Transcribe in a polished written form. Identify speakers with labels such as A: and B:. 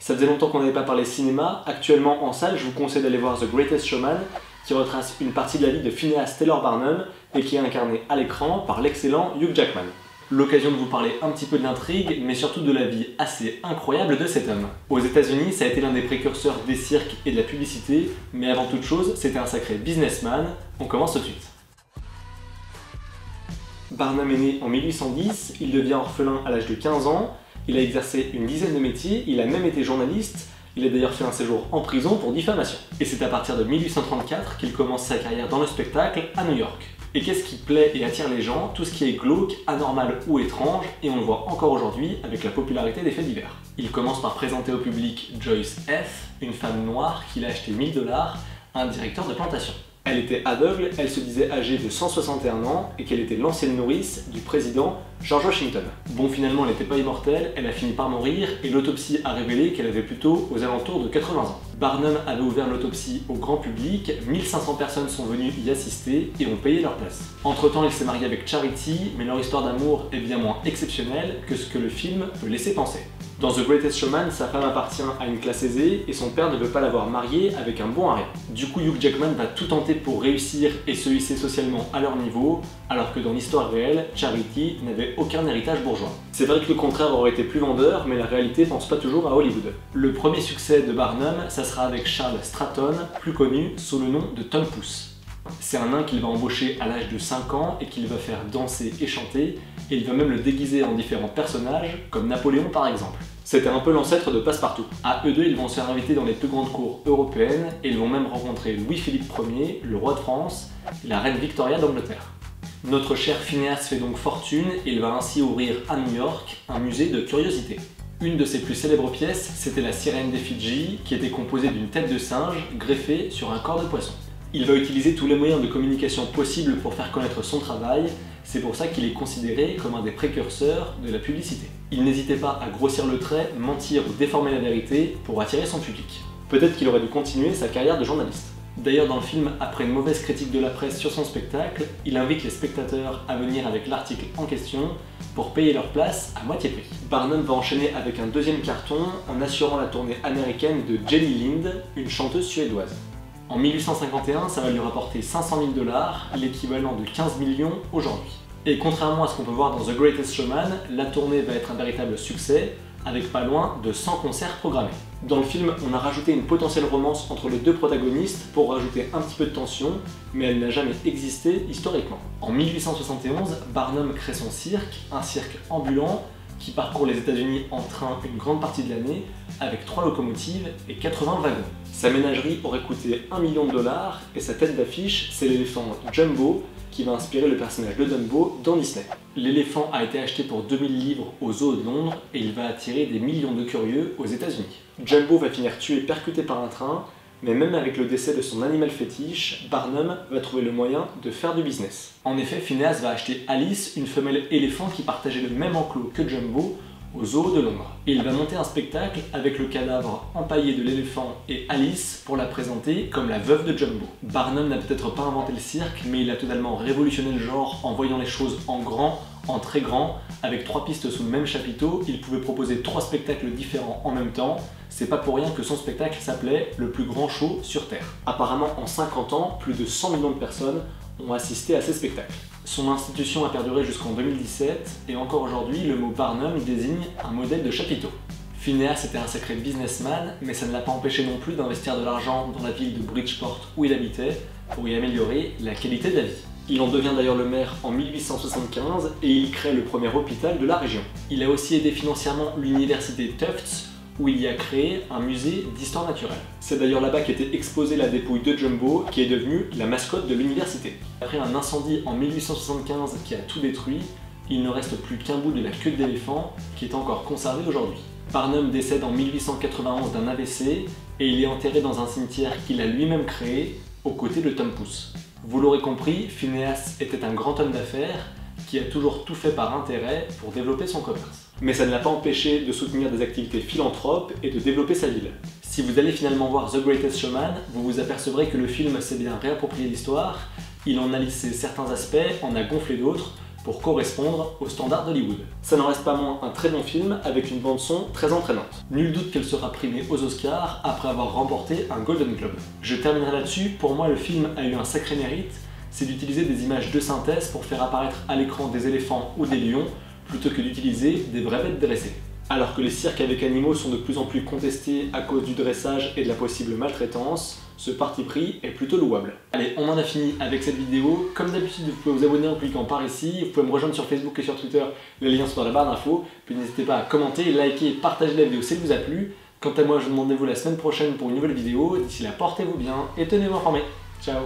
A: Ça faisait longtemps qu'on n'avait pas parlé cinéma. Actuellement en salle, je vous conseille d'aller voir The Greatest Showman, qui retrace une partie de la vie de Phineas Taylor Barnum et qui est incarné à l'écran par l'excellent Hugh Jackman. L'occasion de vous parler un petit peu de l'intrigue, mais surtout de la vie assez incroyable de cet homme. Aux États-Unis, ça a été l'un des précurseurs des cirques et de la publicité, mais avant toute chose, c'était un sacré businessman. On commence tout de suite. Barnum est né en 1810, il devient orphelin à l'âge de 15 ans, il a exercé une dizaine de métiers, il a même été journaliste, il a d'ailleurs fait un séjour en prison pour diffamation. Et c'est à partir de 1834 qu'il commence sa carrière dans le spectacle à New York. Et qu'est-ce qui plaît et attire les gens? Tout ce qui est glauque, anormal ou étrange, et on le voit encore aujourd'hui avec la popularité des faits divers. Il commence par présenter au public Joyce F., une femme noire qu'il a acheté 1000 $, à un directeur de plantation. Elle était aveugle, elle se disait âgée de 161 ans et qu'elle était l'ancienne nourrice du président George Washington. Bon, finalement, elle n'était pas immortelle, elle a fini par mourir et l'autopsie a révélé qu'elle avait plutôt aux alentours de 80 ans. Barnum avait ouvert l'autopsie au grand public, 1500 personnes sont venues y assister et ont payé leur place. Entre-temps, il s'est marié avec Charity, mais leur histoire d'amour est bien moins exceptionnelle que ce que le film peut laisser penser. Dans The Greatest Showman, sa femme appartient à une classe aisée et son père ne veut pas l'avoir mariée avec un bon à rien. Du coup, Hugh Jackman va tout tenter pour réussir et se hisser socialement à leur niveau, alors que dans l'histoire réelle, Charity n'avait aucun héritage bourgeois. C'est vrai que le contraire aurait été plus vendeur, mais la réalité pense pas toujours à Hollywood. Le premier succès de Barnum, ça sera avec Charles Stratton, plus connu sous le nom de Tom Pouce. C'est un nain qu'il va embaucher à l'âge de 5 ans et qu'il va faire danser et chanter, et il va même le déguiser en différents personnages, comme Napoléon par exemple. C'était un peu l'ancêtre de Passepartout. À eux deux, ils vont se faire inviter dans les plus grandes cours européennes, et ils vont même rencontrer Louis-Philippe Ier, le roi de France, et la reine Victoria d'Angleterre. Notre cher Phineas fait donc fortune, et il va ainsi ouvrir à New York un musée de curiosités. Une de ses plus célèbres pièces, c'était la sirène des Fidji, qui était composée d'une tête de singe greffée sur un corps de poisson. Il va utiliser tous les moyens de communication possibles pour faire connaître son travail, c'est pour ça qu'il est considéré comme un des précurseurs de la publicité. Il n'hésitait pas à grossir le trait, mentir ou déformer la vérité pour attirer son public. Peut-être qu'il aurait dû continuer sa carrière de journaliste. D'ailleurs, dans le film, après une mauvaise critique de la presse sur son spectacle, il invite les spectateurs à venir avec l'article en question pour payer leur place à moitié prix. Barnum va enchaîner avec un deuxième carton en assurant la tournée américaine de Jenny Lind, une chanteuse suédoise. En 1851, ça va lui rapporter 500 000 $, l'équivalent de 15 millions aujourd'hui. Et contrairement à ce qu'on peut voir dans The Greatest Showman, la tournée va être un véritable succès, avec pas loin de 100 concerts programmés. Dans le film, on a rajouté une potentielle romance entre les deux protagonistes pour rajouter un petit peu de tension, mais elle n'a jamais existé historiquement. En 1871, Barnum crée son cirque, un cirque ambulant, qui parcourt les États-Unis en train une grande partie de l'année, avec 3 locomotives et 80 wagons. Sa ménagerie aurait coûté 1 million de $, et sa tête d'affiche, c'est l'éléphant Jumbo, qui va inspirer le personnage de Dumbo dans Disney. L'éléphant a été acheté pour 2000 livres au zoo de Londres, et il va attirer des millions de curieux aux États-Unis. Jumbo va finir tué percuté par un train, mais même avec le décès de son animal fétiche, Barnum va trouver le moyen de faire du business. En effet, Phineas va acheter Alice, une femelle éléphant qui partageait le même enclos que Jumbo, au zoo de Londres. Et il va monter un spectacle avec le cadavre empaillé de l'éléphant et Alice pour la présenter comme la veuve de Jumbo. Barnum n'a peut-être pas inventé le cirque, mais il a totalement révolutionné le genre en voyant les choses en grand, en très grand. Avec 3 pistes sous le même chapiteau, il pouvait proposer 3 spectacles différents en même temps. C'est pas pour rien que son spectacle s'appelait le plus grand show sur Terre. Apparemment, en 50 ans, plus de 100 millions de personnes ont assisté à ces spectacles. Son institution a perduré jusqu'en 2017, et encore aujourd'hui, le mot Barnum désigne un modèle de chapiteau. Phineas était un sacré businessman, mais ça ne l'a pas empêché non plus d'investir de l'argent dans la ville de Bridgeport où il habitait, pour y améliorer la qualité de la vie. Il en devient d'ailleurs le maire en 1875, et il crée le premier hôpital de la région. Il a aussi aidé financièrement l'université Tufts, où il y a créé un musée d'histoire naturelle. C'est d'ailleurs là-bas qu'était exposée la dépouille de Jumbo, qui est devenue la mascotte de l'université. Après un incendie en 1875 qui a tout détruit, il ne reste plus qu'un bout de la queue d'éléphant qui est encore conservé aujourd'hui. Barnum décède en 1891 d'un AVC et il est enterré dans un cimetière qu'il a lui-même créé, aux côtés de Tom Pouce. Vous l'aurez compris, Phineas était un grand homme d'affaires qui a toujours tout fait par intérêt pour développer son commerce. Mais ça ne l'a pas empêché de soutenir des activités philanthropes et de développer sa ville. Si vous allez finalement voir The Greatest Showman, vous vous apercevrez que le film s'est bien réapproprié l'histoire, il en a lissé certains aspects, en a gonflé d'autres, pour correspondre aux standards d'Hollywood. Ça n'en reste pas moins un très bon film avec une bande-son très entraînante. Nul doute qu'elle sera primée aux Oscars après avoir remporté un Golden Globe. Je terminerai là-dessus, pour moi le film a eu un sacré mérite, c'est d'utiliser des images de synthèse pour faire apparaître à l'écran des éléphants ou des lions, plutôt que d'utiliser des vraies bêtes dressées. Alors que les cirques avec animaux sont de plus en plus contestés à cause du dressage et de la possible maltraitance, ce parti pris est plutôt louable. Allez, on en a fini avec cette vidéo. Comme d'habitude, vous pouvez vous abonner en cliquant par ici, vous pouvez me rejoindre sur Facebook et sur Twitter, les liens sont dans la barre d'infos, puis n'hésitez pas à commenter, liker, partager la vidéo si elle vous a plu. Quant à moi, je vous demande rendez-vous la semaine prochaine pour une nouvelle vidéo. D'ici là, portez-vous bien et tenez-vous informés. Ciao.